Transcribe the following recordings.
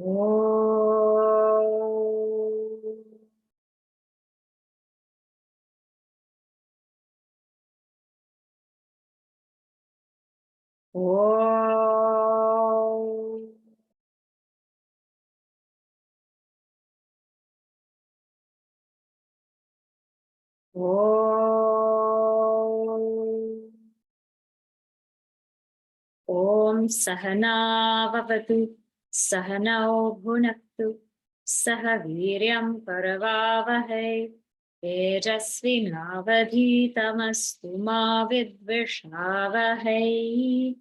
Om Sahana Vavatu Sahanao Bhunaktu Sahaviryam Paravavahai Tejasvinavadhitamastu ma vidvishavahai.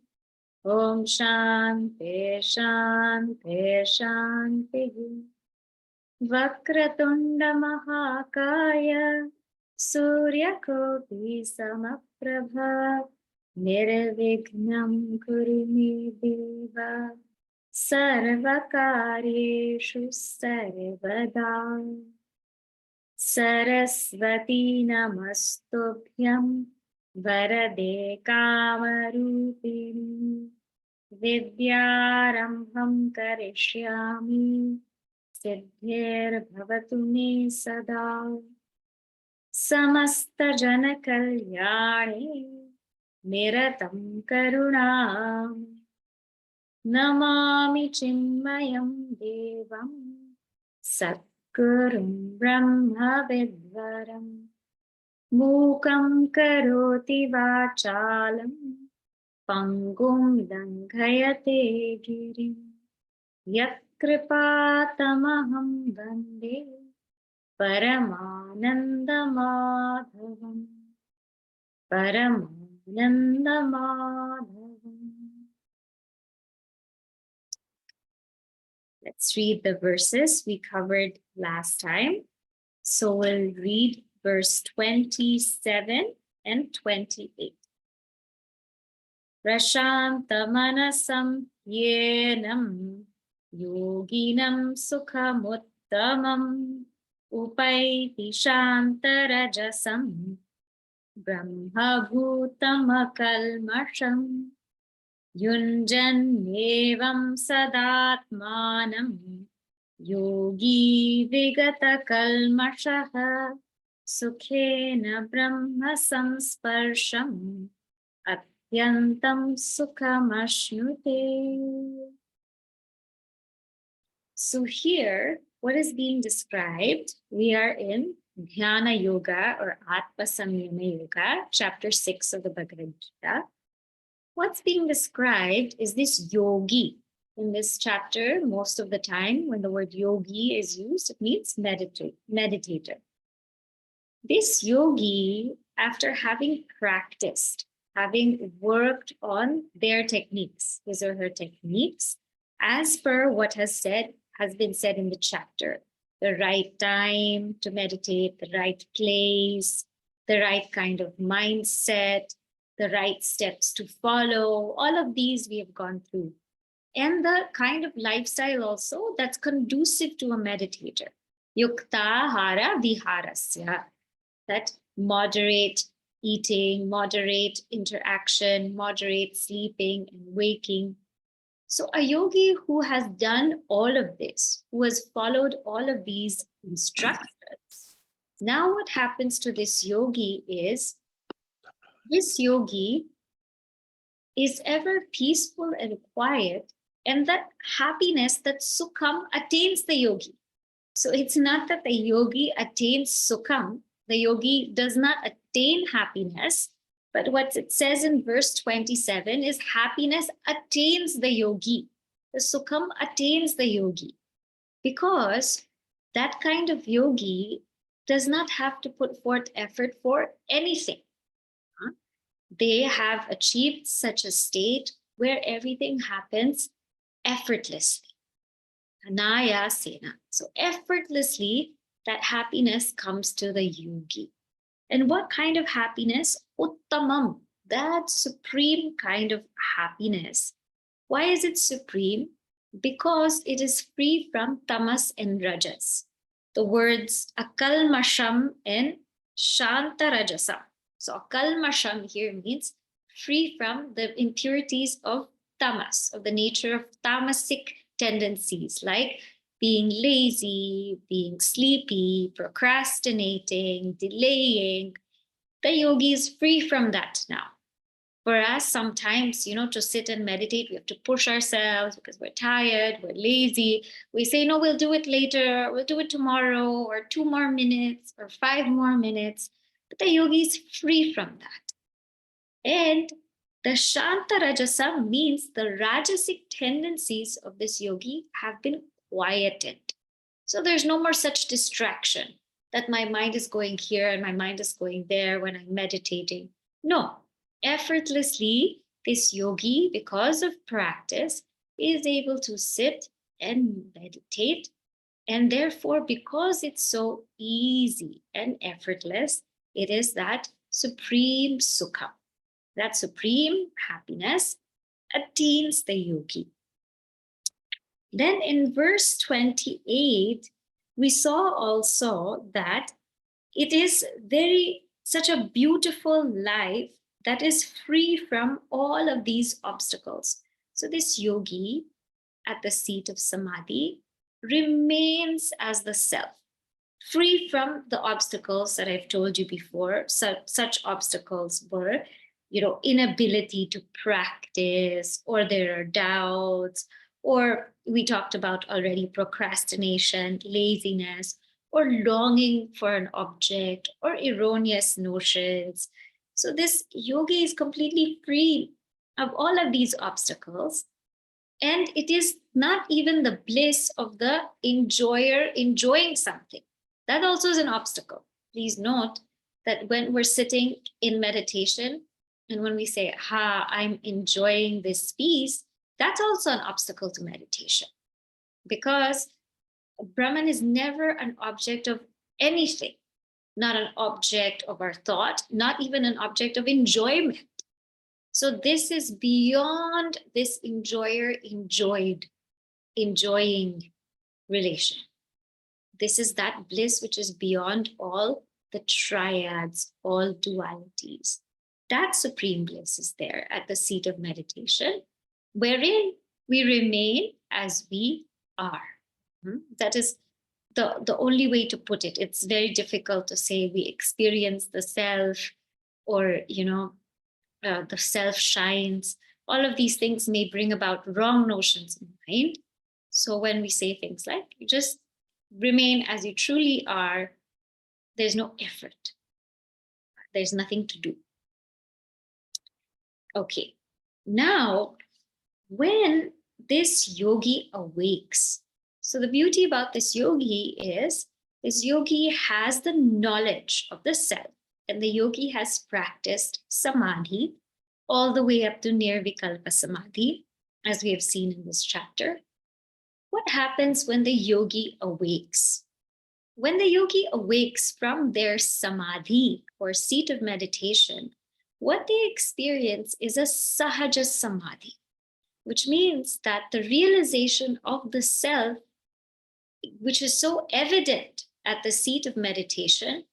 Om Shanti Shanti Shanti. Vakratunda Mahakaya Suryakoti Samaprabha Nirvignam Kuru me Deva Sarvakaryeshu Sarvada. Sarasvati Namastubhyam Varade Kamarupini Vidyarambham Karishyami Siddhir Bhavatu me Sada. Samasta Jana Kalyani Niratam Karunam Namami Chinmayam Devam Satgurum Brahma Vidvaram Mukam Karoti Vachalam Pangum Danghayate Girim Yat Kripatamaham Vande Paramananda Madhavam Paramananda Madhavam. Let's read the verses we covered last time. So we'll read verse 27 and 28. Prashantamanasam yenam yoginam sukhamuttamam upaiti shantarajasam brahmabhutamakalmasham yunjanevam sadatmanam yogi vigatakalmashaha sukhena brahma samsparsham atyantam sukhamashnute. So here, what is being described? We are in Dhyana Yoga or Atma Samyama Yoga, chapter 6 of the Bhagavad Gita. What's being described is this yogi. In this chapter, most of the time, when the word yogi is used, it means meditator. This yogi, after having practiced, having worked on their techniques, his or her techniques, as per what has been said in the chapter, the right time to meditate, the right place, the right kind of mindset, the right steps to follow, all of these we have gone through. And the kind of lifestyle also that's conducive to a meditator. Yukta-hara viharasya, that moderate eating, moderate interaction, moderate sleeping and waking. So a yogi who has done all of this, who has followed all of these instructions, now what happens to this yogi is, this yogi is ever peaceful and quiet, and that happiness, that sukham, attains the yogi. So it's not that the yogi attains sukham, the yogi does not attain happiness, but what it says in verse 27 is happiness attains the yogi. The sukham attains the yogi, because that kind of yogi does not have to put forth effort for anything. They have achieved such a state where everything happens effortlessly. Anayasena. So effortlessly, that happiness comes to the yogi. And what kind of happiness? Uttamam, that supreme kind of happiness. Why is it supreme? Because it is free from tamas and rajas. The words akalmasham and shantarajasam. So akalmasham here means free from the impurities of tamas, of the nature of tamasic tendencies like being lazy, being sleepy, procrastinating, delaying. The yogi is free from that now. For us, sometimes, to sit and meditate, we have to push ourselves because we're tired, we're lazy. We say, no, we'll do it later, we'll do it tomorrow, or 2 more minutes, or 5 more minutes. But the yogi is free from that. And the Shanta Rajasa means the Rajasic tendencies of this yogi have been quieted. So there's no more such distraction that my mind is going here and my mind is going there when I'm meditating. No, effortlessly, this yogi, because of practice, is able to sit and meditate. And therefore, because it's so easy and effortless, it is that supreme sukha, that supreme happiness attains the yogi. Then in verse 28, we saw also that it is such a beautiful life that is free from all of these obstacles. So this yogi at the seat of Samadhi remains as the self, free from the obstacles that I've told you before. Such obstacles were, inability to practice, or there are doubts, or we talked about already procrastination, laziness, or longing for an object, or erroneous notions. So this yogi is completely free of all of these obstacles. And it is not even the bliss of the enjoyer enjoying something. That also is an obstacle. Please note that when we're sitting in meditation and when we say, I'm enjoying this peace, that's also an obstacle to meditation, because Brahman is never an object of anything, not an object of our thought, not even an object of enjoyment. So this is beyond this enjoying relation. This is that bliss which is beyond all the triads, all dualities. That supreme bliss is there at the seat of meditation, wherein we remain as we are. That is the only way to put it. It's very difficult to say we experience the self, or, the self shines. All of these things may bring about wrong notions in mind. So when we say things like, you just remain as you truly are, there's no effort. There's nothing to do. Okay, now when this yogi awakes, so the beauty about this yogi is this yogi has the knowledge of the self, and the yogi has practiced samadhi all the way up to nirvikalpa samadhi, as we have seen in this chapter. What happens when the yogi awakes? When the yogi awakes from their samadhi, or seat of meditation, what they experience is a sahaja samadhi, which means that the realization of the self, which is so evident at the seat of meditation,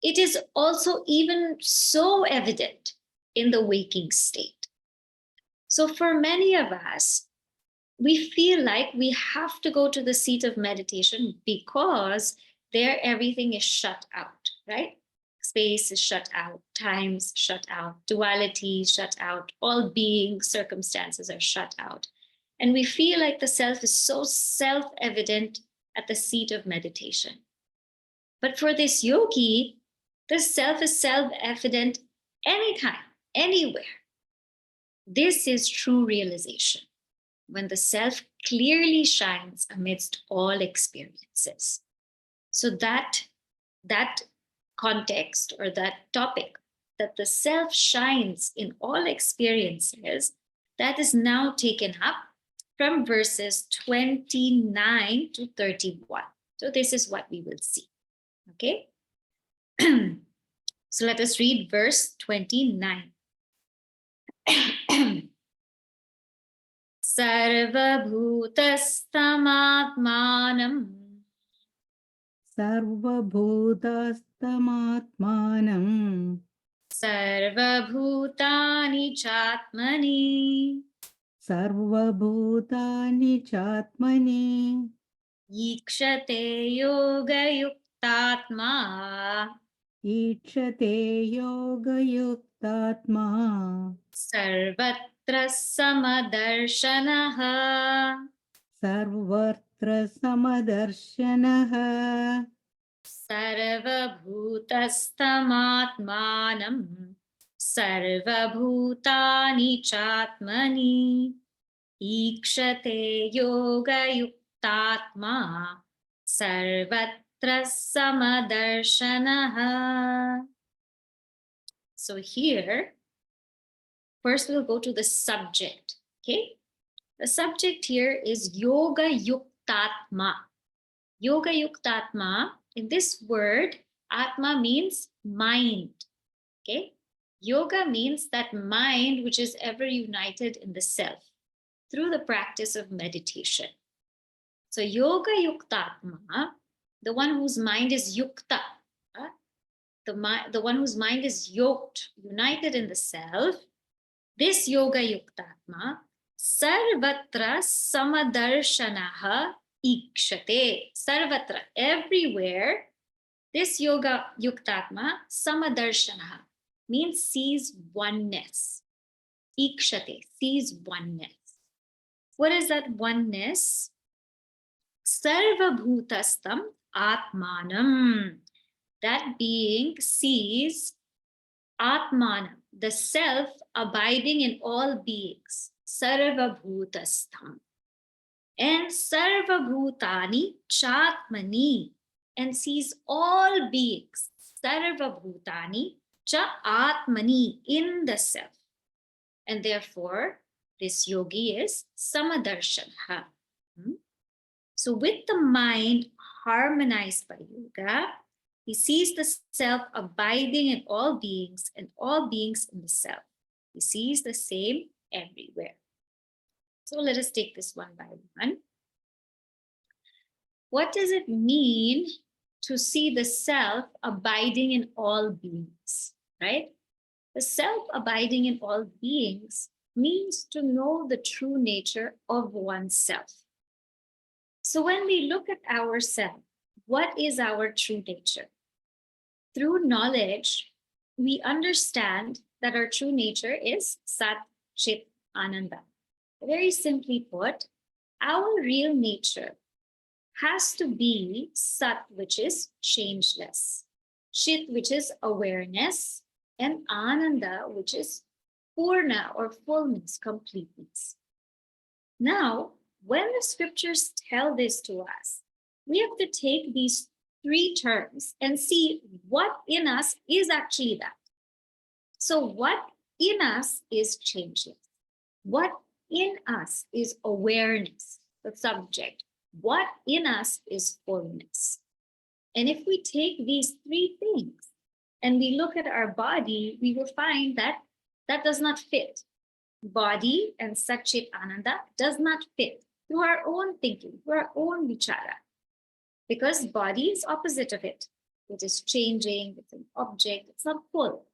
it is also even so evident in the waking state. So for many of us, we feel like we have to go to the seat of meditation because there everything is shut out, right? Space is shut out, time's shut out, duality is shut out, all being circumstances are shut out. And we feel like the self is so self-evident at the seat of meditation. But for this yogi, the self is self-evident anytime, anywhere. This is true realization, when the self clearly shines amidst all experiences. So that context, or that topic, that the self shines in all experiences, that is now taken up from verses 29 to 31. So this is what we will see. Okay. So let us read verse 29. Sarvabhutastamatmanam Sarvabhutastamātmānam Sarvabhutani Chatmani सर्वभूतानि चात्मनि ईक्षते योगयुक्तात्मा ईक्षते योगयुक्तात्मा सर्वत्र समदर्शनः सर्वत्र समदर्शनः सर्वभूतस्थमात्मानं सर्वभूतानि चात्मनि ईक्षते योगयुक्तात्मा सर्वत्र समदर्शनः. So here, first we'll go to the subject. Okay, the subject here is Yoga Yukta-atma. Yoga Yukta-atma, in this word, Atma means mind. Okay, yoga means that mind which is ever united in the self through the practice of meditation. So Yoga Yukta-atma, the one whose mind is yukta, the one whose mind is yoked, united in the self, this Yoga Yukta-atma, sarvatra samadarshanaha ikshate. Sarvatra, everywhere, this Yoga Yukta-atma, samadarshanaha, means sees oneness. Ikshate, sees oneness. What is that oneness? Sarvabhutastam atmanam. That being sees atmanam, the self abiding in all beings. Sarvabhutastam. And sarvabhutani chatmani, and sees all beings. Sarvabhutani cha atmani, in the self. And therefore, this yogi is samadarshanha. So with the mind harmonized by yoga, he sees the self abiding in all beings and all beings in the self. He sees the same everywhere. So let us take this one by one. What does it mean to see the self abiding in all beings, right? The self abiding in all beings means to know the true nature of oneself. So when we look at ourselves, what is our true nature? Through knowledge, we understand that our true nature is Sat, Chit, Ananda. Very simply put, our real nature has to be Sat, which is changeless, Chit, which is awareness, and Ananda, which is Purna or fullness, completeness. Now, when the scriptures tell this to us, we have to take these three terms and see what in us is actually that. So what in us is changeless? What in us is awareness, the subject? What in us is fullness? And if we take these three things and we look at our body, we will find that that does not fit. Body and Satchit Ananda does not fit through our own thinking, through our own vichara. Because body is opposite of it. It is changing, it's an object, it's not full.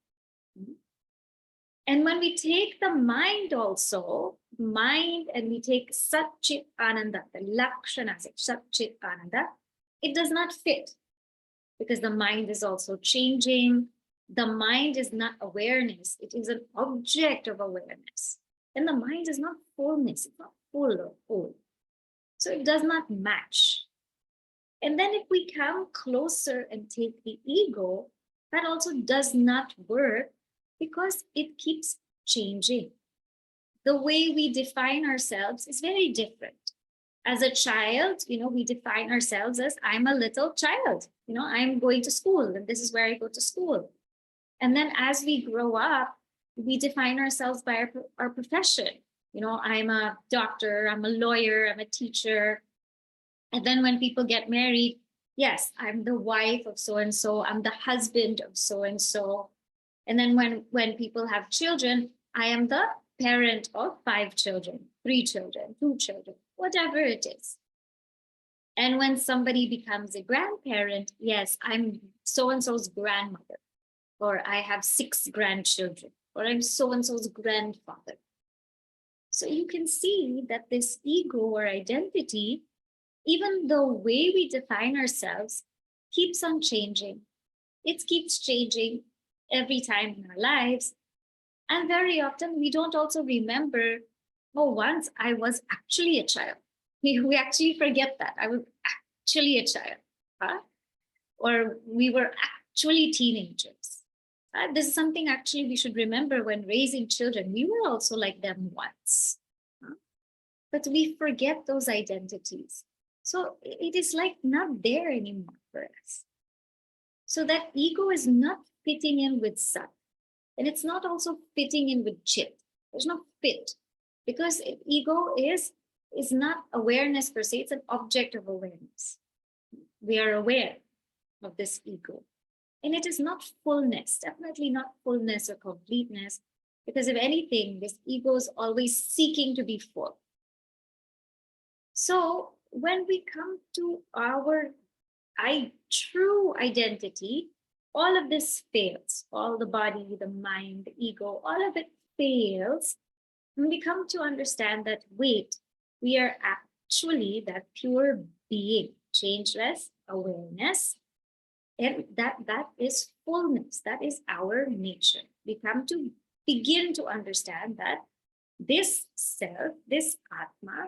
And when we take the mind also, mind, and we take Satchit Ananda, the Lakshanas, Satchit Ananda, it does not fit. Because the mind is also changing. The mind is not awareness, it is an object of awareness. And the mind is not fullness, it's not full or whole. So it does not match. And then if we come closer and take the ego, that also does not work because it keeps changing. The way we define ourselves is very different. As a child, we define ourselves as I'm a little child. I'm going to school and this is where I go to school. And then as we grow up, we define ourselves by our profession. I'm a doctor, I'm a lawyer, I'm a teacher. And then when people get married, yes, I'm the wife of so-and-so, I'm the husband of so-and-so. And then when people have children, I am the parent of 5 children, 3 children, 2 children, whatever it is. And when somebody becomes a grandparent, yes, I'm so-and-so's grandmother, or I have 6 grandchildren, or I'm so-and-so's grandfather. So you can see that this ego or identity, even the way we define ourselves, keeps on changing. It keeps changing every time in our lives. And very often we don't also remember, oh, once I was actually a child. We actually forget that. I was actually a child. Huh? Or we were actually teenagers. This is something actually we should remember when raising children. We were also like them once. Huh? But we forget those identities. So it is like not there anymore for us. So that ego is not fitting in with Sat. And it's not also fitting in with Chit. There's no fit. Because ego is not awareness per se, it's an object of awareness. We are aware of this ego. And it is not fullness, definitely not fullness or completeness. Because if anything, this ego is always seeking to be full. So when we come to our true identity, all of this fails. All the body, the mind, the ego, all of it fails. And we come to understand that, wait, we are actually that pure being, changeless awareness. And that is fullness. That is our nature. We come to begin to understand that this self, this Atma,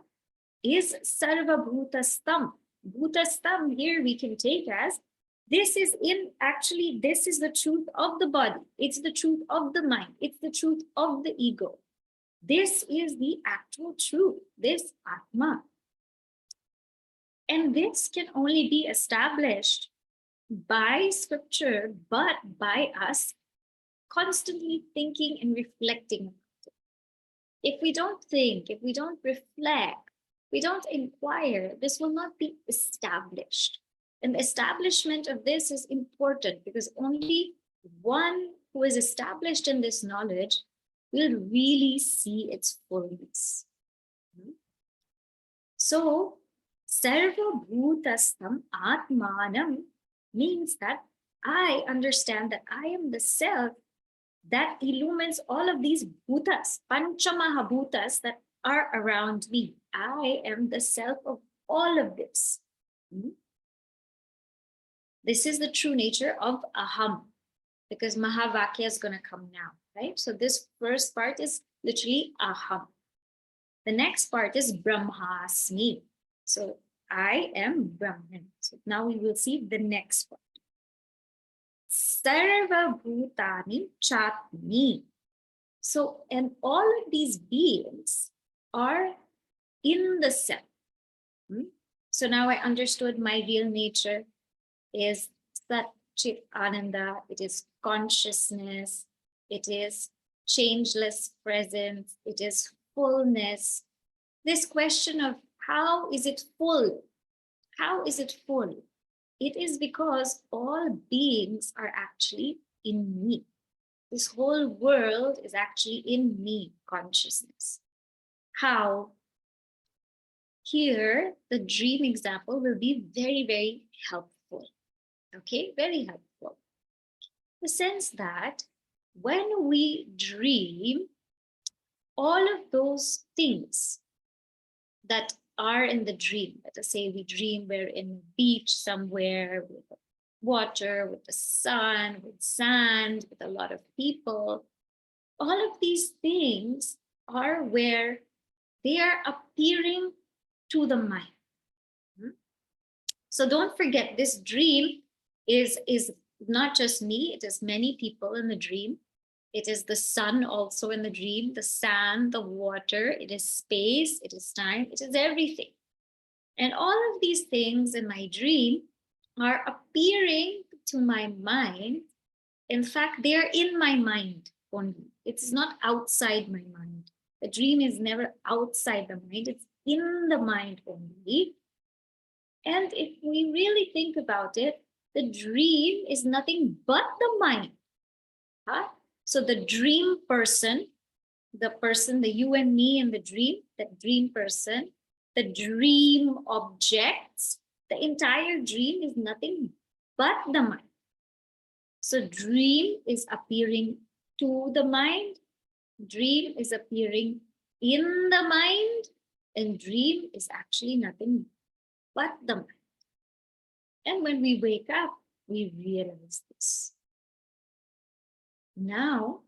is Sarva Bhutastam. Bhutastam here we can take as this is the truth of the body. It's the truth of the mind. It's the truth of the ego. This is the actual truth, this Atma. And this can only be established by scripture, but by us constantly thinking and reflecting about it. If we don't think, if we don't reflect, we don't inquire, this will not be established. And the establishment of this is important because only one who is established in this knowledge will really see its fullness. So, Sarva Bhutastam Atmanam means that I understand that I am the self that illumines all of these bhutas, panchamahabhutas that are around me. I am the self of all of this. This is the true nature of aham, because Mahavakya is going to come now, right? So this first part is literally aham. The next part is Brahmasmi. So I am Brahman. So now we will see the next part. Sarva Bhutani Chatmi. So, and all of these beings are in the self. So now I understood my real nature is Sat Chit Ananda. It is consciousness. It is changeless presence. It is fullness. This question of how is it full? How is it full? It is because all beings are actually in me. This whole world is actually in me, consciousness. How? Here, the dream example will be very, very helpful. Okay, very helpful. The sense that when we dream, all of those things that are in the dream, let us say we dream we're in a beach somewhere with water, with the sun, with sand, with a lot of people, all of these things are where they are appearing to the mind. So don't forget, this dream is not just me, it is many people in the dream. It is the sun also in the dream, the sand, the water, it is space, it is time, it is everything. And all of these things in my dream are appearing to my mind. In fact, they are in my mind only. It's not outside my mind. The dream is never outside the mind, it's in the mind only. And if we really think about it, the dream is nothing but the mind. Huh? So the dream person, the you and me in the dream, that dream person, the dream objects, the entire dream is nothing but the mind. So dream is appearing to the mind, dream is appearing in the mind, and dream is actually nothing but the mind. And when we wake up, we realize this. Now,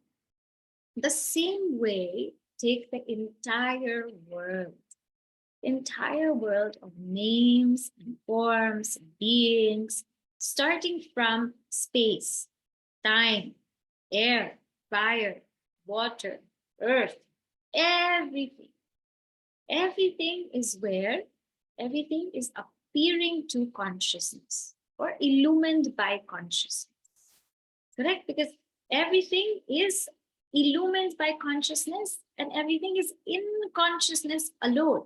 the same way, take the entire world of names and forms and beings, starting from space, time, air, fire, water, earth, everything. Everything is where everything is appearing to consciousness or illumined by consciousness. Correct? Because everything is illumined by consciousness and everything is in consciousness alone.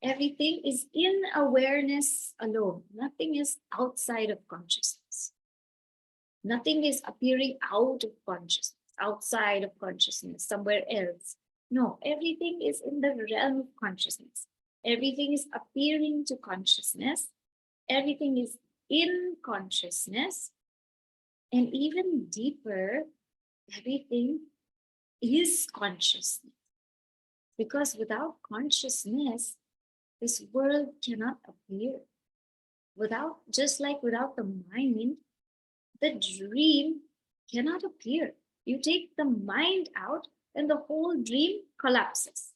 Everything is in awareness alone. Nothing is outside of consciousness. Nothing is appearing out of consciousness, outside of consciousness, somewhere else. No, everything is in the realm of consciousness. Everything is appearing to consciousness. Everything is in consciousness. And even deeper, everything is consciousness. Because without consciousness, this world cannot appear. Just like without the mind, the dream cannot appear. You take the mind out and the whole dream collapses.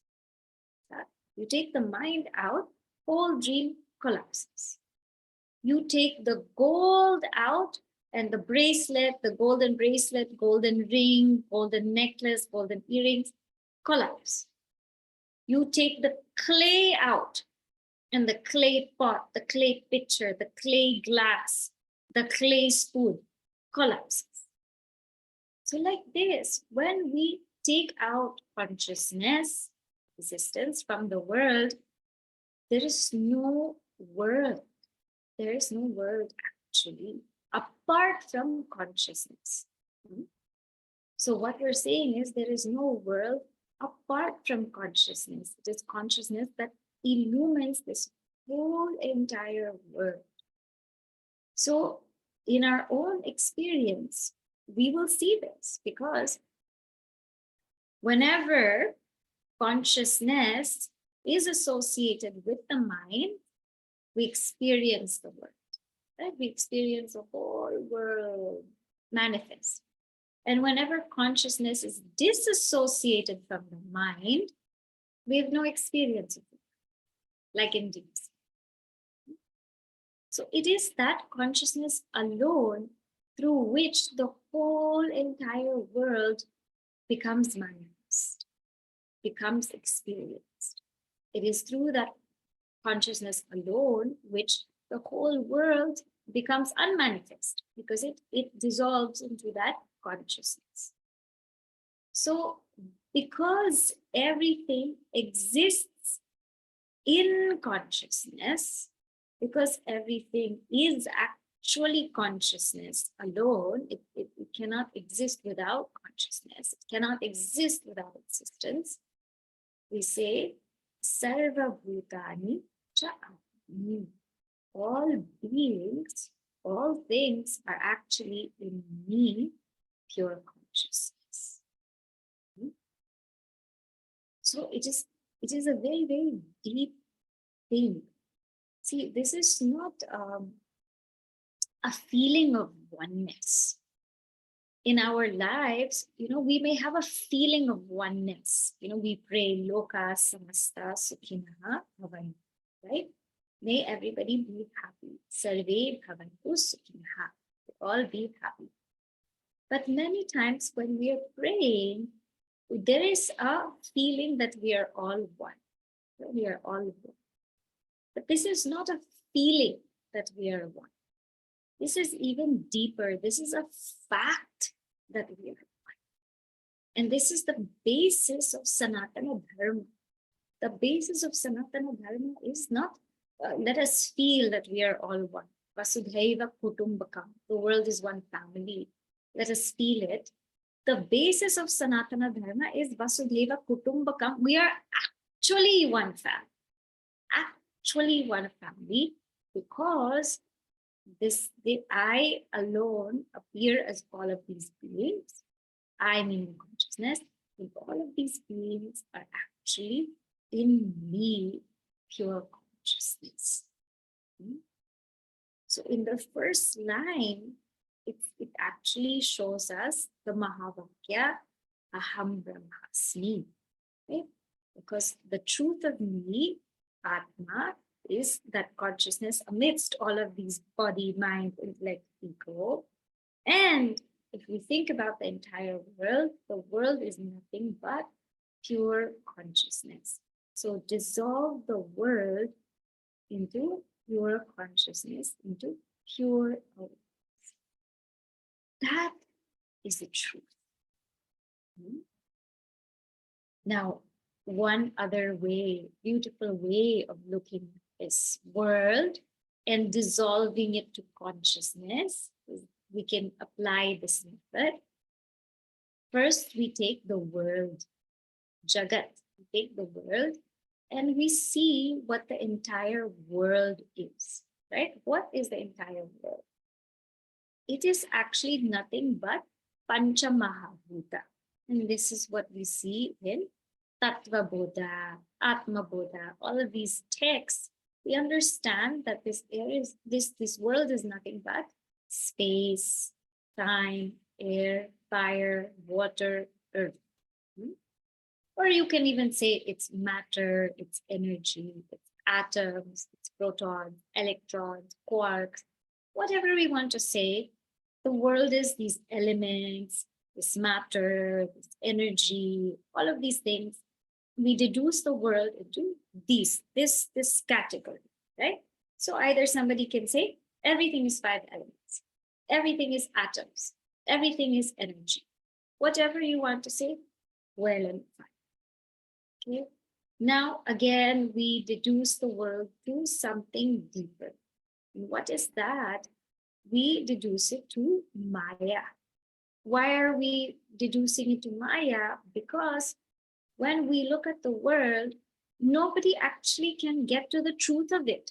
You take the mind out, whole dream collapses. You take the gold out and the bracelet, the golden bracelet, golden ring, golden necklace, golden earrings, collapse. You take the clay out and the clay pot, the clay pitcher, the clay glass, the clay spoon, collapses. So like this, when we take out consciousness, existence from the world, there is no world. There is no world actually, apart from consciousness. So what we're saying is there is no world apart from consciousness. It is consciousness that illumines this whole entire world. So in our own experience, we will see this because whenever consciousness is associated with the mind, we experience the world. Right? We experience the whole world manifest. And whenever consciousness is disassociated from the mind, we have no experience of it, like in deep sleep. So it is that consciousness alone through which the whole entire world becomes manifest, becomes experienced. It is through that consciousness alone which the whole world becomes unmanifest because it dissolves into that consciousness. So because everything exists in consciousness, because everything is actually consciousness alone, it cannot exist without consciousness, it cannot exist without existence, we say Sarva Bhutani Cha Atmi. All beings, all things are actually in me, pure consciousness. So it is a very, very deep thing. See, this is not a feeling of oneness. In our lives, we may have a feeling of oneness. We pray, Loka Samasta Sukhinaha Bhavantu, right? May everybody be happy. Sarve Bhavantu Sukhinaha. All be happy. But many times when we are praying, there is a feeling that we are all one. We are all one. But this is not a feeling that we are one. This is even deeper. This is a fact that we are one. And this is the basis of Sanatana Dharma. The basis of Sanatana Dharma is not let us feel that we are all one. Vasudhaiva Kutumbakam. The world is one family. Let us feel it. The basis of Sanatana Dharma is Vasudhaiva Kutumbakam. We are actually one family. Actually one family, because I alone appear as all of these beings. I meaning consciousness. And all of these beings are actually in me, pure consciousness. So in the first line, it actually shows us the Mahavakya Aham Brahmasmi. Right? Because the truth of me, Atma, is that consciousness amidst all of these body, mind, intellect, ego. And if we think about the entire world, the world is nothing but pure consciousness. So dissolve the world into pure consciousness, into pure awareness. That is the truth. Now, one other way, beautiful way of looking at this world and dissolving it to consciousness, we can apply this method. First, we take the world, Jagat, we take the world, and we see what the entire world is, right? What is the entire world? It is actually nothing but Pancha Mahabhuta. And this is what we see in Tattva Bodha, Atma Bodha, all of these texts. We understand that this world is nothing but space, time, air, fire, water, earth. Or you can even say it's matter, it's energy, it's atoms, it's protons, electrons, quarks, whatever we want to say. The world is these elements, this matter, this energy, all of these things. We deduce the world into this category, right? So either somebody can say everything is 5 elements, everything is atoms, everything is energy. Whatever you want to say, well and fine. Okay. Now, again, we deduce the world to something deeper. And what is that? We deduce it to Maya. Why are we deducing it to Maya? Because when we look at the world, nobody actually can get to the truth of it.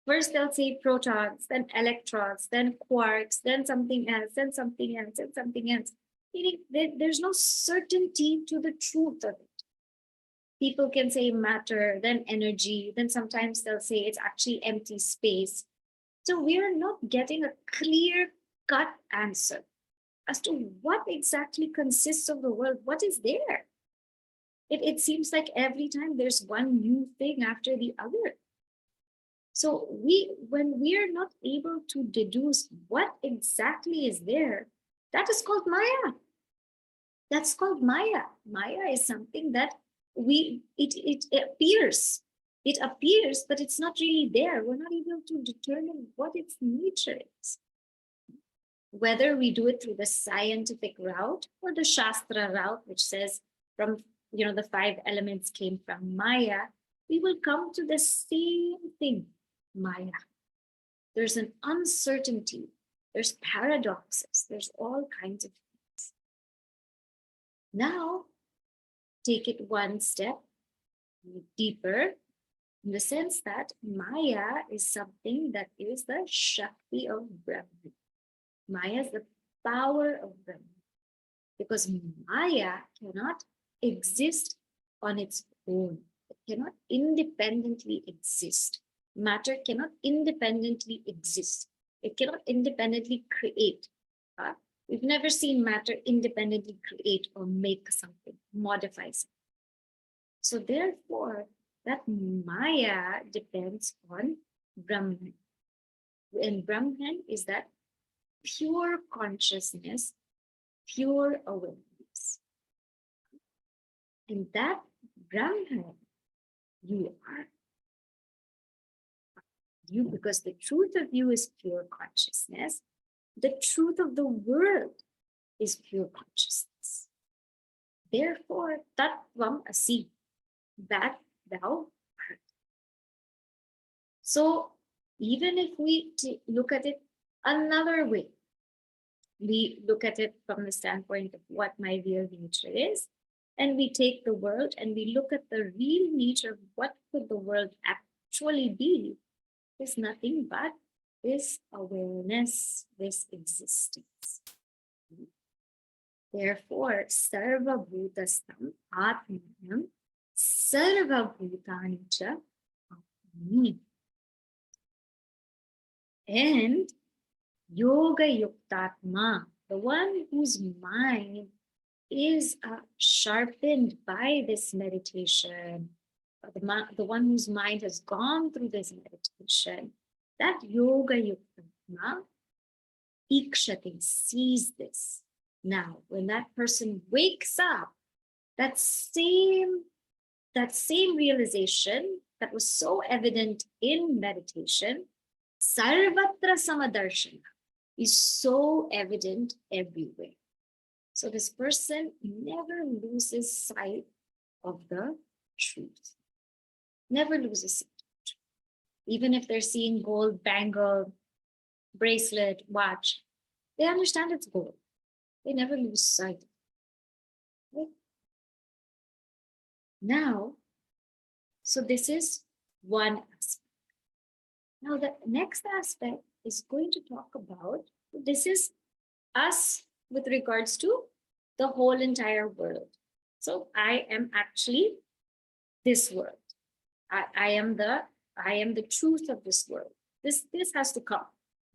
First, they'll say protons, then electrons, then quarks, then something else, then something else, then something else. Meaning there's no certainty to the truth of it. People can say matter, then energy, then sometimes they'll say it's actually empty space. So we are not getting a clear-cut answer as to what exactly consists of the world, what is there. It seems like every time there's one new thing after the other. So when we are not able to deduce what exactly is there, that is called Maya. That's called Maya. Maya is something that it appears. It appears, but it's not really there. We're not able to determine what its nature is. Whether we do it through the scientific route or the Shastra route, which says from the 5 elements came from Maya, we will come to the same thing, Maya. There's an uncertainty. There's paradoxes. There's all kinds of things. Now, take it one step deeper, in the sense that Maya is something that is the Shakti of Brahman. Maya is the power of Brahman. Because Maya cannot exist on its own. It cannot independently exist. Matter cannot independently exist. It cannot independently create. We've never seen matter independently create or make something, modify something. So therefore, that Maya depends on Brahman. And Brahman is that pure consciousness, pure awareness. And that Brahman, you are. You, because the truth of you is pure consciousness. The truth of the world is pure consciousness. Therefore, Tattvam Asi, that thou art. So, even if we look at it another way, we look at it from the standpoint of what my real nature is, and we take the world and we look at the real nature of what could the world actually be, is nothing but this awareness, this existence. Therefore, sarva bhutastam atmanam sarva bhutani cha atmani. And yoga yukta-atma, the one whose mind is sharpened by this meditation, the one whose mind has gone through this meditation, that yoga yukta-atma ikshati, sees this. Now, when that person wakes up, that same realization that was so evident in meditation, sarvatra samadarshana, is so evident everywhere. So this person never loses sight of the truth. Never loses sight of the truth. Even if they're seeing gold bangle, bracelet, watch, they understand it's gold. They never lose sight. Right? Now, so this is one aspect. Now the next aspect is going to talk about, this is us with regards to the whole entire world. So I am actually this world. I am the truth of this world. This has to come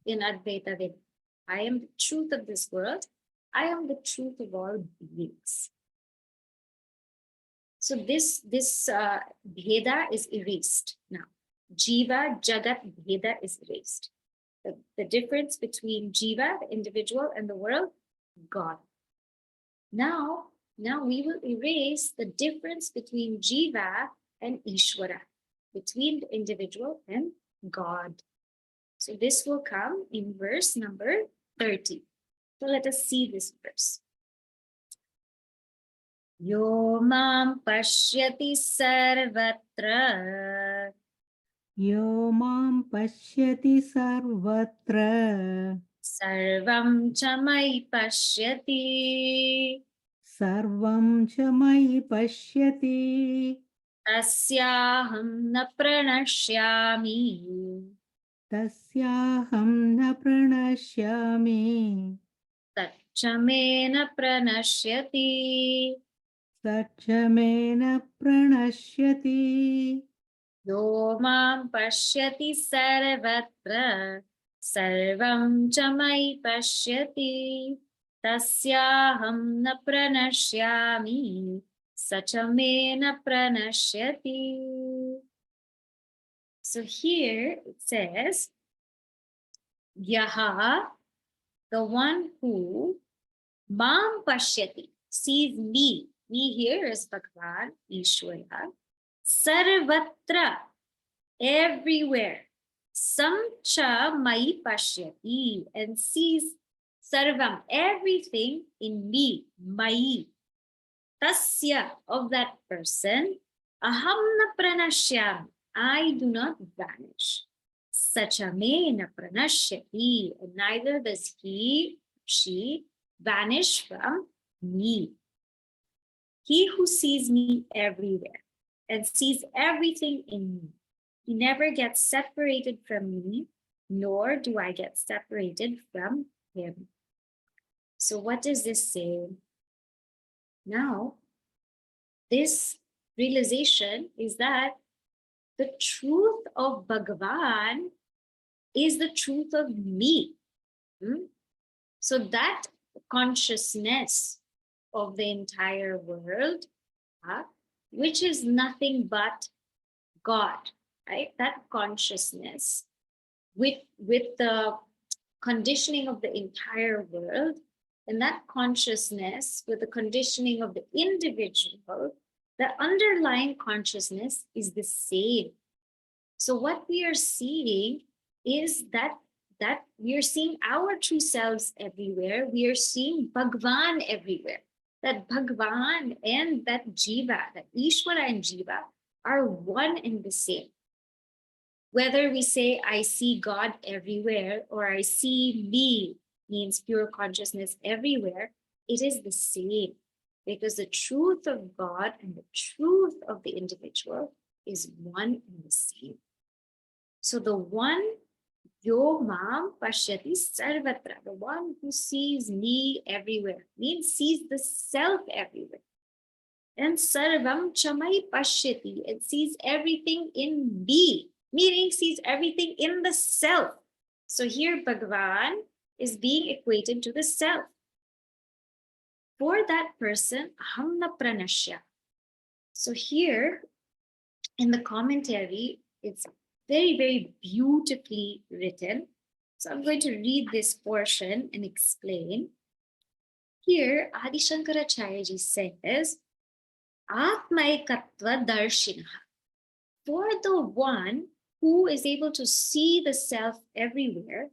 in Advaita Vedanta. I am the truth of this world. I am the truth of all beings. So this bheda is erased now. Jiva, Jagat, bheda is erased. The difference between Jiva, the individual, and the world, God. Now we will erase the difference between Jiva and Ishvara, between the individual and God. So this will come in verse number 30. So let us see this verse. Yo mam pashyati sarvatra. Yo mam pashyati sarvatra. Sarvam cha mai pashyati. Sarvam cha mai pashyati. Tasyaham na pranashyami. Tasyaham na pranashyami. Tachamena pranashyati. Sachamena pranashyati. Yo mam pashyati sarvatra. Sarvam cha mai pashyati. Tasyaham na pranashyami. Sachamena pranashyati. So here it says, Yaha, the one who mam pashyati, sees me. Me here is Bhagavan, Ishvara. Sarvatra, everywhere. Samcha mai pashyati, and sees sarvam, everything in me, mai. Tasya, of that person, aham na pranashyam, I do not vanish. Sachame na pranashyati, and neither does he, she, vanish from me. He who sees me everywhere and sees everything in me, he never gets separated from me, nor do I get separated from him. So what does this say? Now, this realization is that the truth of Bhagavan is the truth of me. So that consciousness of the entire world, which is nothing but God, right? That consciousness with the conditioning of the entire world, and that consciousness with the conditioning of the individual, the underlying consciousness is the same. So what we are seeing is that we are seeing our true selves everywhere. We are seeing Bhagavan everywhere. That Bhagavan and that Jiva, that Ishvara and Jiva are one and the same. Whether we say, I see God everywhere, or I see me, means pure consciousness everywhere, it is the same. Because the truth of God and the truth of the individual is one and the same. So the one Yo mam pashyati sarvatra. The one who sees me everywhere means sees the self everywhere. And sarvam chamai pashyati. It sees everything in me, meaning sees everything in the self. So here Bhagavan is being equated to the self. For that person, aham na pranashya. So here in the commentary, it's very, very beautifully written. So I'm going to read this portion and explain. Here, Adi Shankaracharya says, Atmaikatva darshina. For the one who is able to see the self everywhere,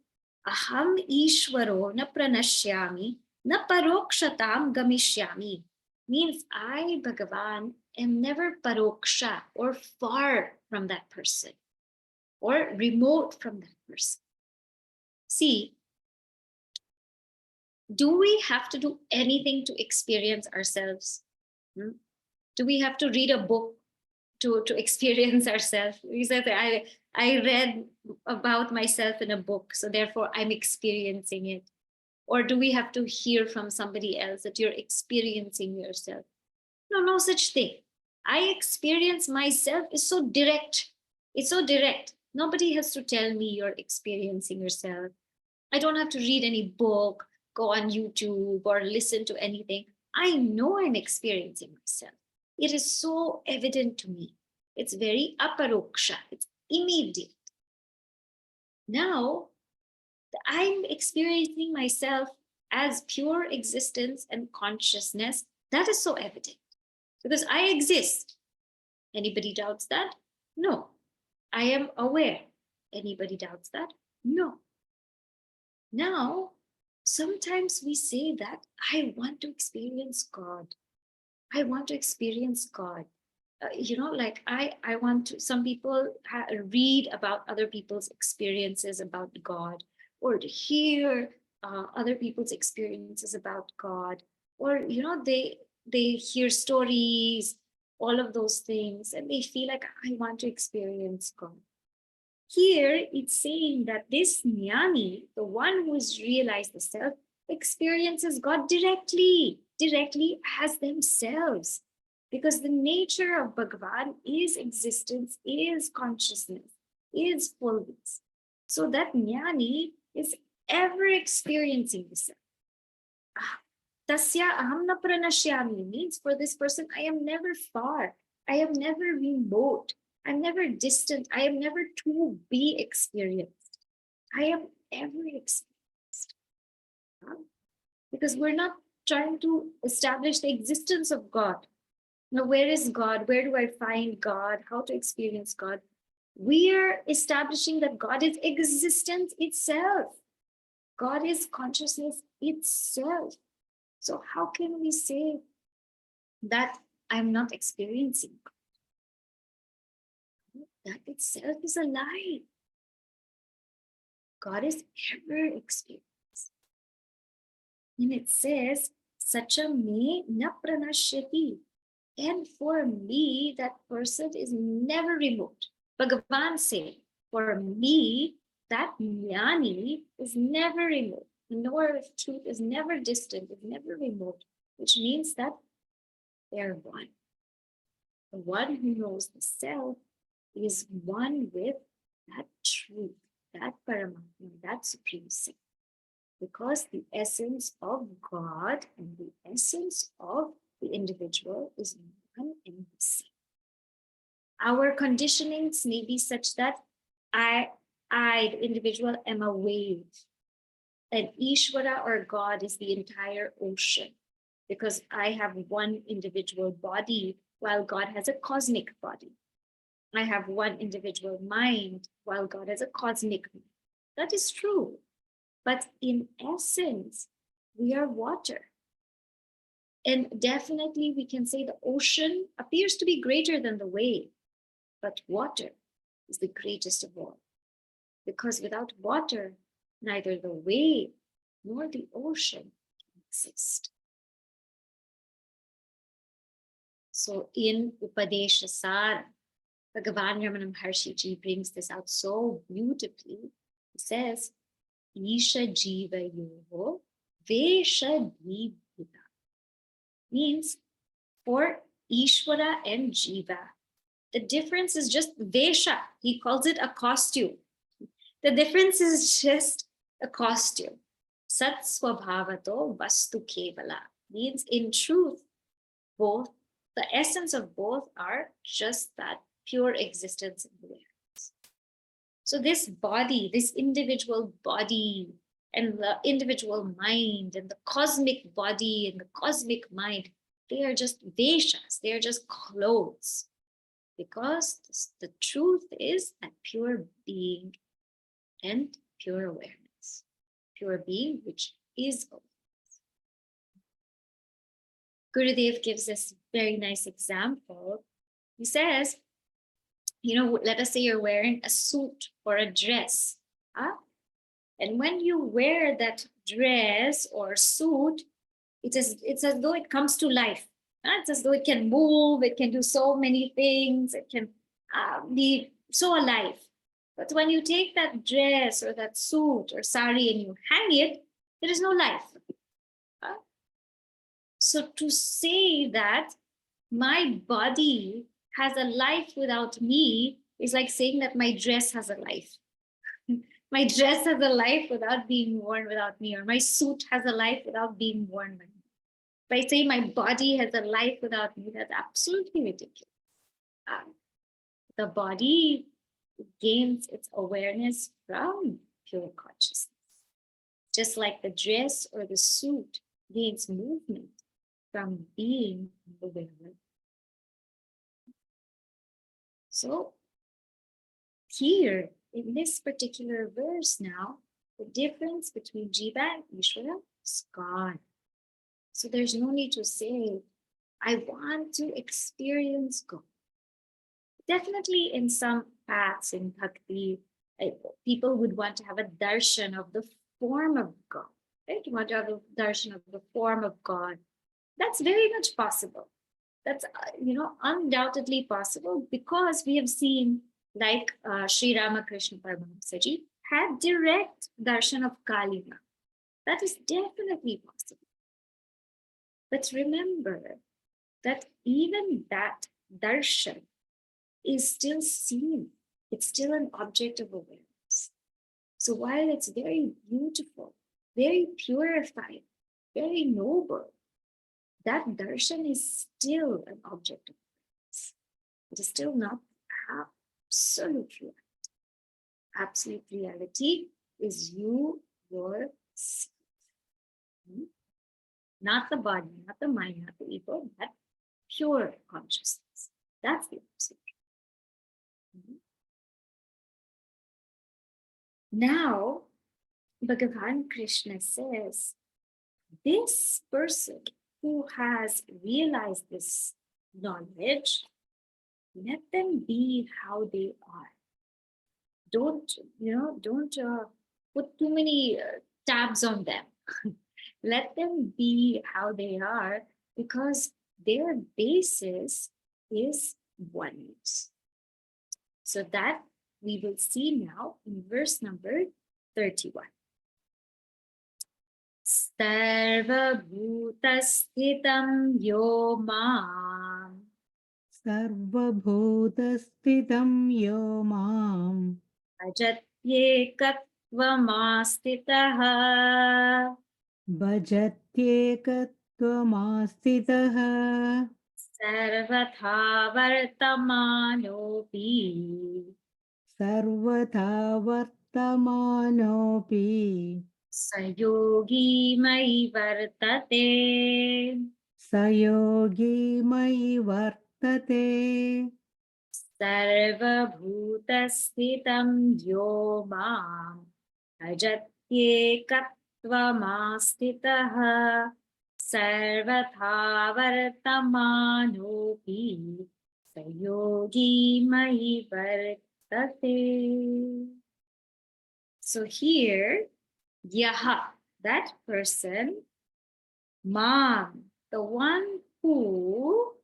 aham ishvaro na pranashyami na parokshatam gamishyami. Means I, Bhagavan, am never paroksha or far from that person or remote from that person. See, do we have to do anything to experience ourselves? Do we have to read a book to experience ourselves? We said I read about myself in a book, so therefore I'm experiencing it. Or do we have to hear from somebody else that you're experiencing yourself? No such thing. I experience myself. It's so direct. It's so direct. Nobody has to tell me you're experiencing yourself. I don't have to read any book, go on YouTube, or listen to anything. I know I'm experiencing myself. It is so evident to me. It's very aparoksha. It's immediate. Now, I'm experiencing myself as pure existence and consciousness. That is so evident because I exist. Anybody doubts that? No. I am aware. Anybody doubts that? No. Now, sometimes we say that I want to experience God. I want to experience God. Like I want to, some people read about other people's experiences about God, or to hear other people's experiences about God, or, they hear stories, all of those things, and they feel like I want to experience God. Here it's saying that this jnani, the one who has realized the self, experiences God directly as themselves. Because the nature of Bhagavan is existence, is consciousness, is fullness. So that jnani is ever experiencing the self. Tasya aham na pranashyami means for this person, I am never far. I am never remote. I'm never distant. I am never to be experienced. I am ever experienced. Because we're not trying to establish the existence of God. Now, where is God? Where do I find God? How to experience God? We are establishing that God is existence itself. God is consciousness itself. So how can we say that I'm not experiencing God? That itself is a lie. God is ever experienced. And it says, Sacha me na pranashyati. And for me, that person is never remote. Bhagavan said, for me, that jnani is never remote. The knower of truth is never distant, is never remote, which means that they're one. The one who knows the self is one with that truth, that Paramatma, that Supreme Self. Because the essence of God and the essence of the individual is one and the same. Our conditionings may be such that I, the individual, am a wave. And Ishvara or God is the entire ocean. Because I have one individual body while God has a cosmic body. I have one individual mind while God has a cosmic mind. That is true. But in essence, we are water. And definitely we can say the ocean appears to be greater than the wave, but water is the greatest of all. Because without water, neither the wave nor the ocean can exist. So in Upadesha Sara, Bhagavan Ramana Maharshi Ji brings this out so beautifully He says, Isha Jiva Yoho Vesha Dvibhuta. Means for Ishvara and Jiva, the difference is just Vesha. He calls it a costume. The difference is just a costume. Sat Swabhavato Vastu Kevala. Means in truth, both, the essence of both are just that pure existence and awareness. So this body, this individual body and the individual mind and the cosmic body and the cosmic mind, they are just veshas, they are just clothes. Because the truth is that pure being and pure awareness. Pure being, which is awareness. Gurudev gives this very nice example. He says, let us say you're wearing a suit or a dress. And when you wear that dress or suit, it's as though it comes to life. It's as though it can move, it can do so many things, it can be so alive. But when you take that dress or that suit or sari and you hang it, there is no life. So to say that my body has a life without me is like saying that my dress has a life. My dress has a life without being worn without me, or my suit has a life without being worn by me. If I say my body has a life without me, that's absolutely ridiculous. The body gains its awareness from pure consciousness. Just like the dress or the suit gains movement from being aware. So here in this particular verse now, the difference between Jiva and Ishvara is gone. So there's no need to say, I want to experience God. Definitely in some paths in Bhakti, people would want to have a darshan of the form of God. Right? You want to have a darshan of the form of God. That's very much possible. That's, undoubtedly possible because we have seen like Sri Ramakrishna Paramahamsa Ji had direct darshan of Kalima. That is definitely possible. But remember that even that darshan is still seen. It's still an object of awareness. So while it's very beautiful, very purified, very noble, that darshan is still an object of awareness. It is still not absolute reality. Absolute reality is you, yourself. Not the body, not the mind, not the ego, but pure consciousness. That's the absolute. Now, Bhagavan Krishna says, this person who has realized this knowledge, let them be how they are. Don't put too many tabs on them. Let them be how they are because their basis is oneness. So that we will see now in verse number 31. Sarvabhutasthitham yo mam. Sarvabhutasthitham yo mam. Ajatyekattvamastitah. Bhajatyekattvamastitah. Sarvatha vartamanopi. Sarvatha vartamanopi. Sayogi mai vartate. Sayogi mai vartate. Sarvabhutasthitham yo mam. Ajatyekattvamastitah. Sarvatha vartamanopi. Sayogi mai vartate. So here, Yaha, that person, Mam, the one who,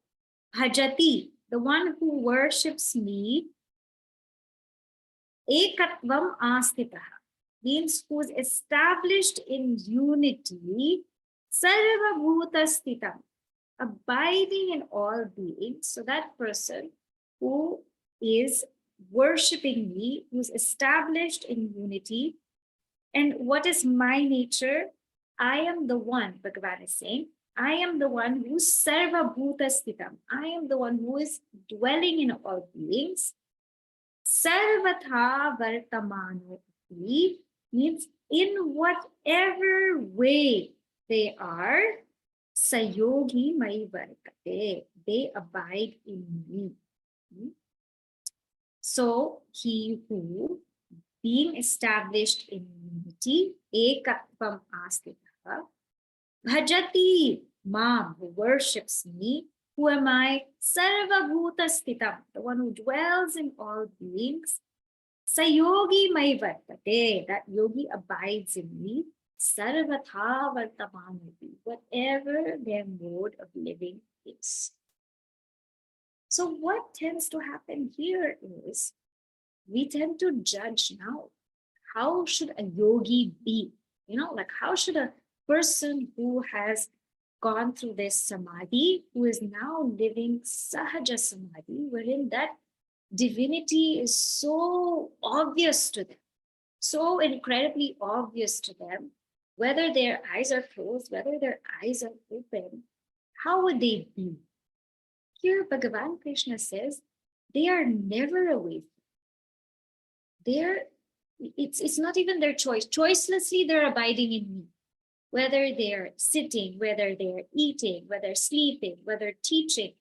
Bhajati, the one who worships me, Ekatvam Astitah. means who is established in unity, sarva bhuta sthitam, abiding in all beings. So that person who is worshipping me, who's established in unity. And what is my nature? I am the one, Bhagavan is saying, I am the one who sarva bhuta sthitam. I am the one who is dwelling in all beings. Sarvatha vartamano means in whatever way they are, sayogi mai vartate. They abide in me. So he who, being established in unity, ekatvam astitah, bhajati mam, who worships me. Who am I? Sarva bhuta sthitam, the one who dwells in all beings. Sayogi mai vartate, that yogi abides in me. Sarvatha vartamanati, whatever their mode of living is. So what tends to happen here is we tend to judge now. How should a yogi be? Like how should a person who has gone through this samadhi, who is now living sahaja samadhi, wherein that divinity is so obvious to them, so incredibly obvious to them, whether their eyes are closed, whether their eyes are open, how would they be? Here, Bhagavan Krishna says, they are never away. It's not even their choice. Choicelessly, they're abiding in me. Whether they're sitting, whether they're eating, whether sleeping, whether teaching,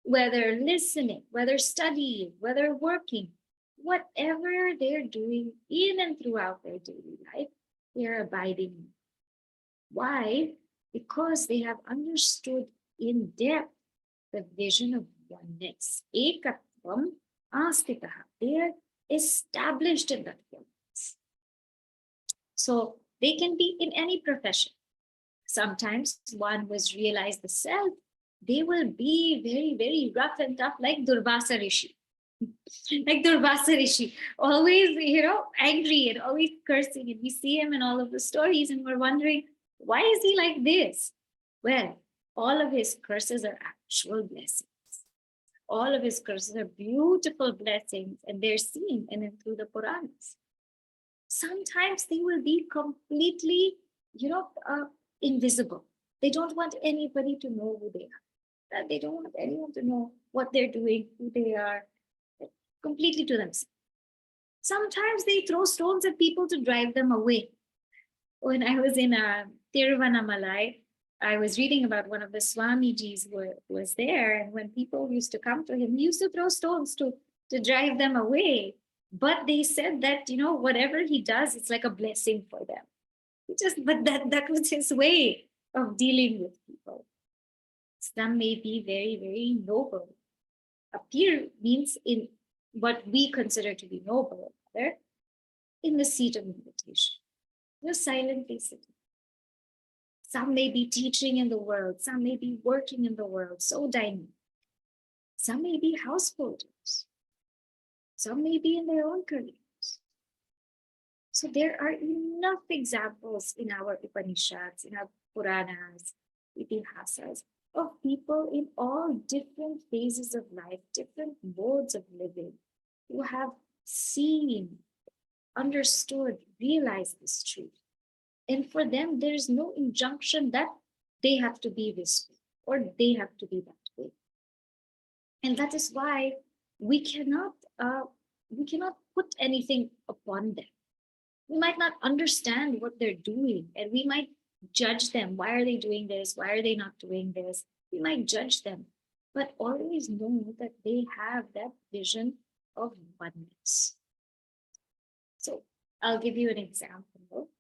whether listening, whether studying, whether working, whatever they're doing in and throughout their daily life, they're abiding. Why? Because they have understood in depth the vision of oneness. Ekatvam astitaha. They're established in that oneness. So they can be in any profession. Sometimes one who has realized the self, they will be very, very rough and tough, like Durvasa Rishi. Like Durvasa Rishi, always, angry and always cursing. And we see him in all of the stories and we're wondering, why is he like this? Well, all of his curses are actual blessings. All of his curses are beautiful blessings and they're seen in and through the Puranas. Sometimes they will be completely, invisible. They don't want anybody to know who they are. They don't want anyone to know what they're doing, who they are, completely to themselves. Sometimes they throw stones at people to drive them away. When I was in Tiruvannamalai, I was reading about one of the Swamijis who was there, and when people used to come to him, he used to throw stones to drive them away. But they said that, whatever he does, it's like a blessing for them. But that was his way of dealing with people. Some may be very, very noble. Appear means in what we consider to be noble, rather, in the seat of meditation. You're silently sitting. Some may be teaching in the world. Some may be working in the world, so dynamic. Some may be householders. Some may be in their own careers. So there are enough examples in our Upanishads, in our Puranas, Itihasas, of people in all different phases of life, different modes of living, who have seen, understood, realized this truth. And for them, there is no injunction that they have to be this way or they have to be that way. And that is why we cannot put anything upon them. We might not understand what they're doing, and we might judge them. Why are they doing this? Why are they not doing this? We might judge them, but always know that they have that vision of oneness. So I'll give you an example.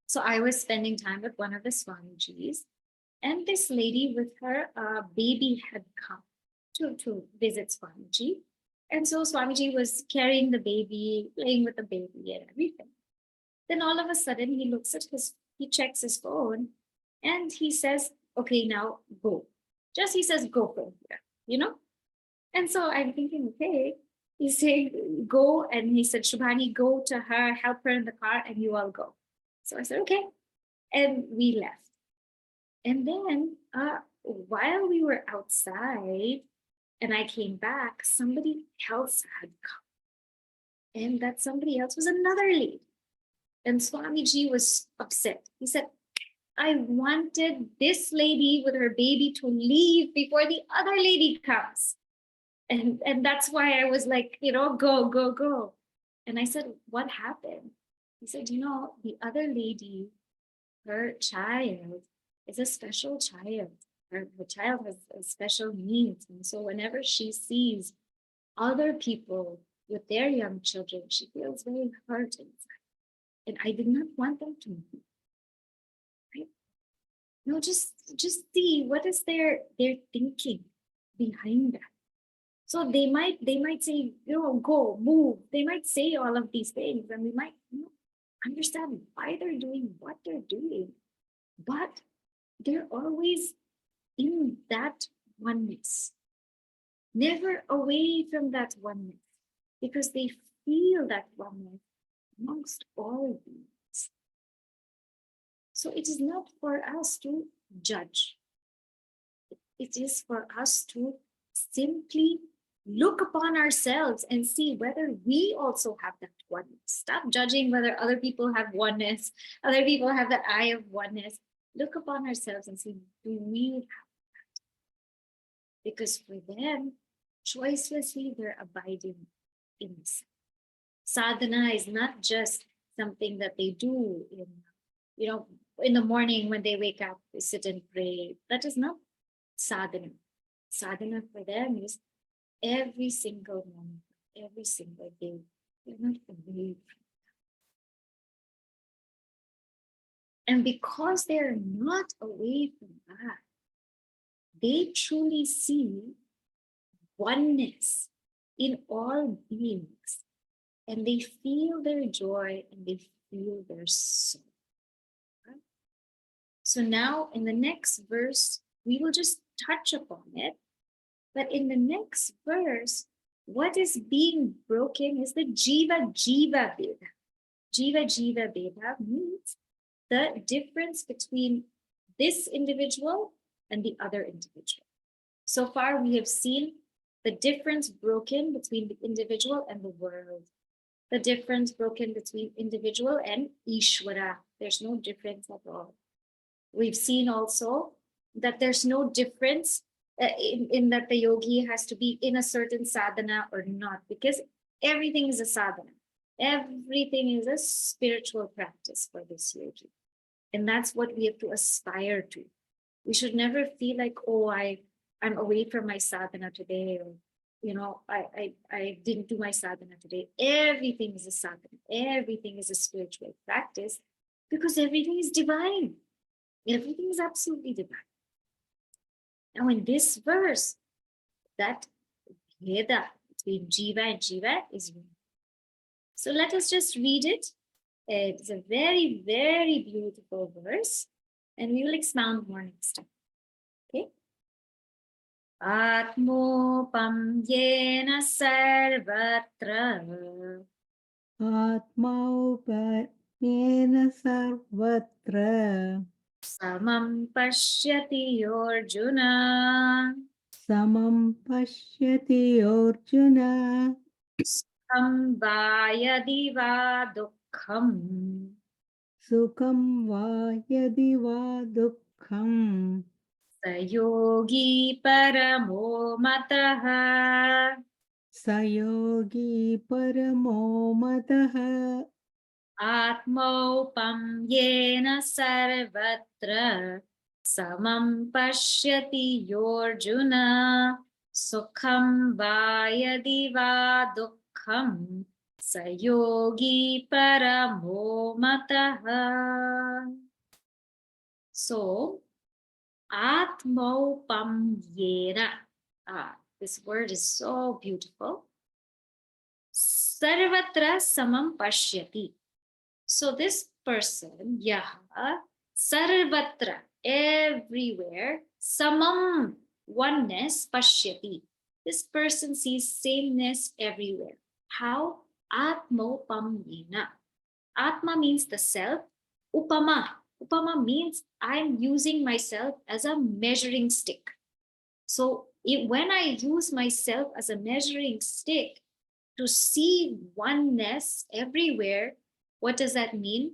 So I was spending time with one of the Swamijis, and this lady with her baby had come to visit Swamiji. And so Swamiji was carrying the baby, playing with the baby and everything. Then all of a sudden he checks his phone and he says, okay, now go. He says, go from here, And so I'm thinking, okay, He said, go. And he said, Shubhani, go to her, help her in the car, and you all go. So I said, okay. And we left. And then while we were outside and I came back, somebody else had come. And that somebody else was another lady. And Swamiji was upset. He said, I wanted this lady with her baby to leave before the other lady comes. And that's why I was like, go, go, go. And I said, what happened? He said, the other lady, her child is a special child. Her child has a special needs. And so whenever she sees other people with their young children, she feels very hurt inside. And I did not want them to move. Right? No, just see what is their thinking behind that. So they might say, go, move. They might say all of these things, and we might understand why they're doing what they're doing. But they're always in that oneness, never away from that oneness, because they feel that oneness amongst all beings. So it is not for us to judge. It is for us to simply look upon ourselves and see whether we also have that oneness. Stop judging whether other people have oneness, other people have the eye of oneness. Look upon ourselves and see, do we have that? Because for them, choicelessly, they're abiding in this. Sadhana is not just something that they do in the morning when they wake up, they sit and pray. That is not sadhana. Sadhana for them is every single moment, every single day. They're not away from that. And because they're not away from that, they truly see oneness in all beings. And they feel their joy and they feel their soul. Right? So now in the next verse, we will just touch upon it. But in the next verse, what is being broken is the Jiva Beda. Jiva Beda means the difference between this individual and the other individual. So far, we have seen the difference broken between the individual and the world. The difference broken between individual and Ishvara. There's no difference at all. We've seen also that there's no difference in that the yogi has to be in a certain sadhana or not, because everything is a sadhana. Everything is a spiritual practice for this yogi. And that's what we have to aspire to. We should never feel like, oh, I'm away from my sadhana today, or I didn't do my sadhana today. Everything is a sadhana. Everything is a spiritual practice, because everything is divine. Everything is absolutely divine. Now in this verse, that Veda between Jiva and Jiva is real. So let us just read it. It's a very, very beautiful verse, and we will expound more next time. Okay? Atmopam yena sarvatra. Atmaupamyena sarvatra. Samam pashyati Arjuna. Samam pashyati Arjuna. Sukham vayadi va dukkham. Sukham va yadi va dukkham. Sayogi paramo mataha. Sayogi paramo mataha. Atmaupam yena sarvatra. Samam pashyati Arjuna. Sukham vayadi va dukkham. Sayogi paramo mataha. So, Atmaupam yena. This word is so beautiful. Sarvatra samam pashyati. So this person, Yaha, sarvatra, everywhere, samam, oneness, pashyati. This person sees sameness everywhere. How? Atmopamyena. Atma means the self. Upama. Upama means I'm using myself as a measuring stick. So when I use myself as a measuring stick to see oneness everywhere, what does that mean?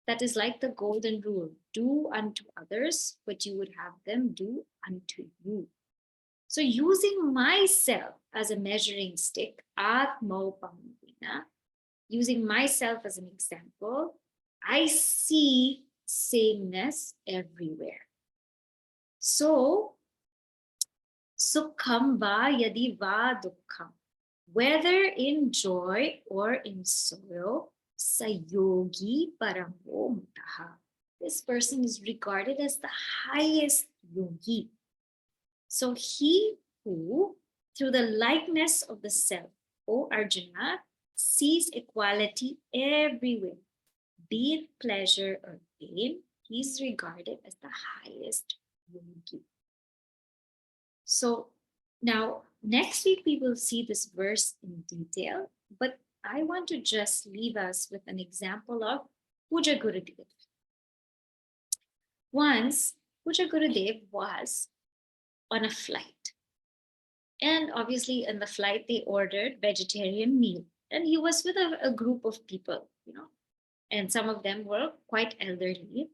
That is like the golden rule. Do unto others what you would have them do unto you. So using myself as a measuring stick, Atmopamina, using myself as an example, I see sameness everywhere. So, sukham va yadi va dukkham, whether in joy or in sorrow, sayogi paramo mutaha. This person is regarded as the highest yogi. So he who, through the likeness of the self, O Arjuna, sees equality everywhere, be it pleasure or pain, he is regarded as the highest yogi. So now, next week we will see this verse in detail, but I want to just leave us with an example of Puja Gurudev. Once, Puja Gurudev was on a flight. And obviously, in the flight, they ordered vegetarian meal. And he was with a group of people, and some of them were quite elderly.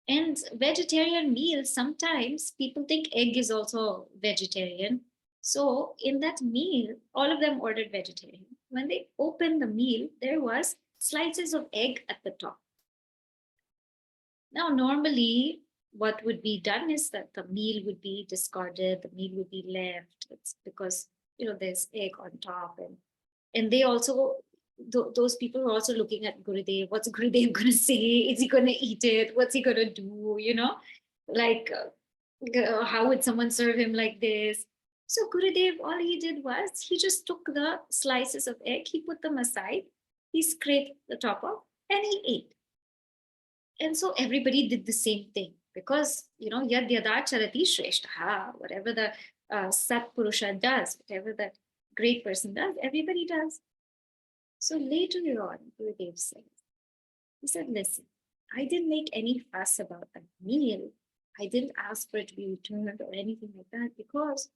And vegetarian meal, sometimes people think egg is also vegetarian. So in that meal, all of them ordered vegetarian. When they opened the meal, there was slices of egg at the top. Now, normally, what would be done is that the meal would be discarded, the meal would be left. It's because there's egg on top, and they also those people were also looking at Gurudev. What's Gurudev going to say? Is he going to eat it? What's he going to do? Like how would someone serve him like this? So Gurudev, all he did was he just took the slices of egg, he put them aside, he scraped the top off, and he ate. And so everybody did the same thing because, yad yada charati shreshtaha, whatever the Sat Purusha does, whatever that great person does, everybody does. So later on, Gurudev said, he said, listen, I didn't make any fuss about that meal. I didn't ask for it to be returned or anything like that because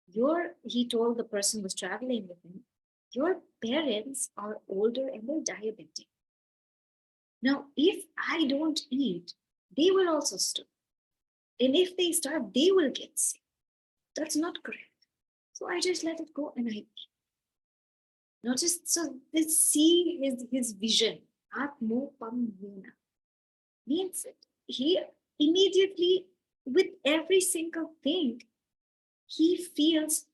he told the person who was traveling with him, your parents are older and they're diabetic. Now, if I don't eat, they will also starve. And if they starve, they will get sick. That's not correct. So I just let it go and I eat. Notice, so let's see his vision. Atmopamyena means he immediately, with every single thing, he feels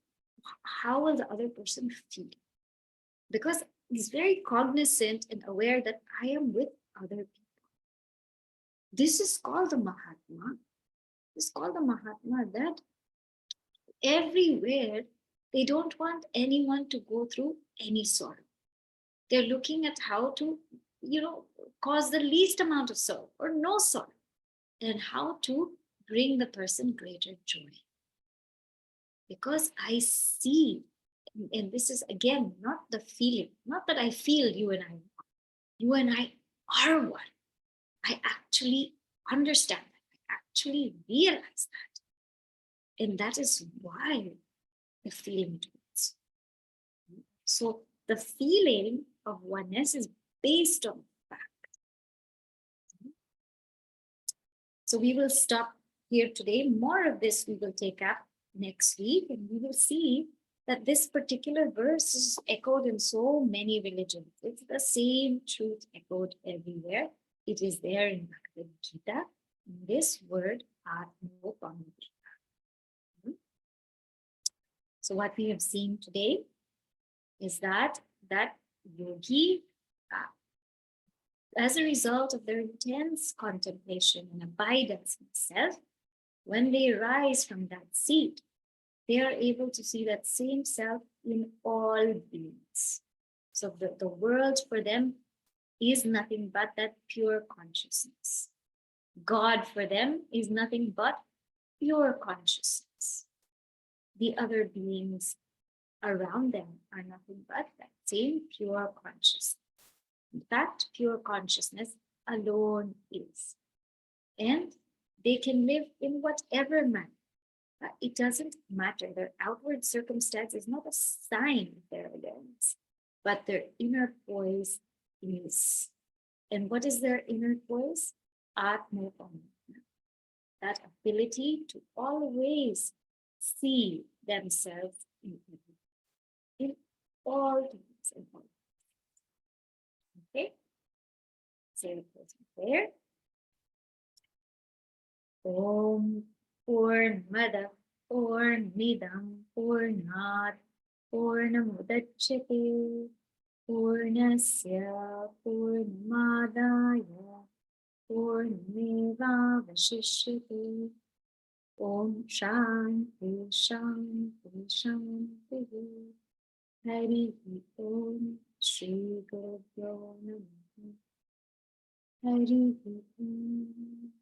how will the other person feel? Because he's very cognizant and aware that I am with other people. This is called the Mahatma. This is called the Mahatma, that everywhere they don't want anyone to go through any sorrow. They're looking at how to, cause the least amount of sorrow or no sorrow, and how to bring the person greater joy. Because I see, and this is again not the feeling, not that I feel you and I are one. I actually understand that. I actually realize that. And that is why the feeling does. So the feeling of oneness is based on fact. So we will stop here today. More of this we will take up next week, and we will see that this particular verse is echoed in so many religions. It's the same truth echoed everywhere. It is there in Bhagavad Gita, in this word, Atmopamyena. So what we have seen today is that yogi, as a result of their intense contemplation and abidance in self, when they rise from that seat, they are able to see that same self in all beings. So the world for them is nothing but that pure consciousness. God for them is nothing but pure consciousness. the other beings around them are nothing but that same pure consciousness. That pure consciousness alone is. And they can live in whatever manner. It doesn't matter. Their outward circumstance is not a sign of their awareness, but their inner poise is. And what is their inner poise? Atma, that ability to always see themselves in all things and all. Okay, say the closing prayer. Om Purnamada Purnamidam Purnat Purnamudachyate Purnasya Purnamadaya Purnameva Vashishyate. Om Shanti Shanti Shanti. Hari Om Shri Guru Namaha. Hari Om.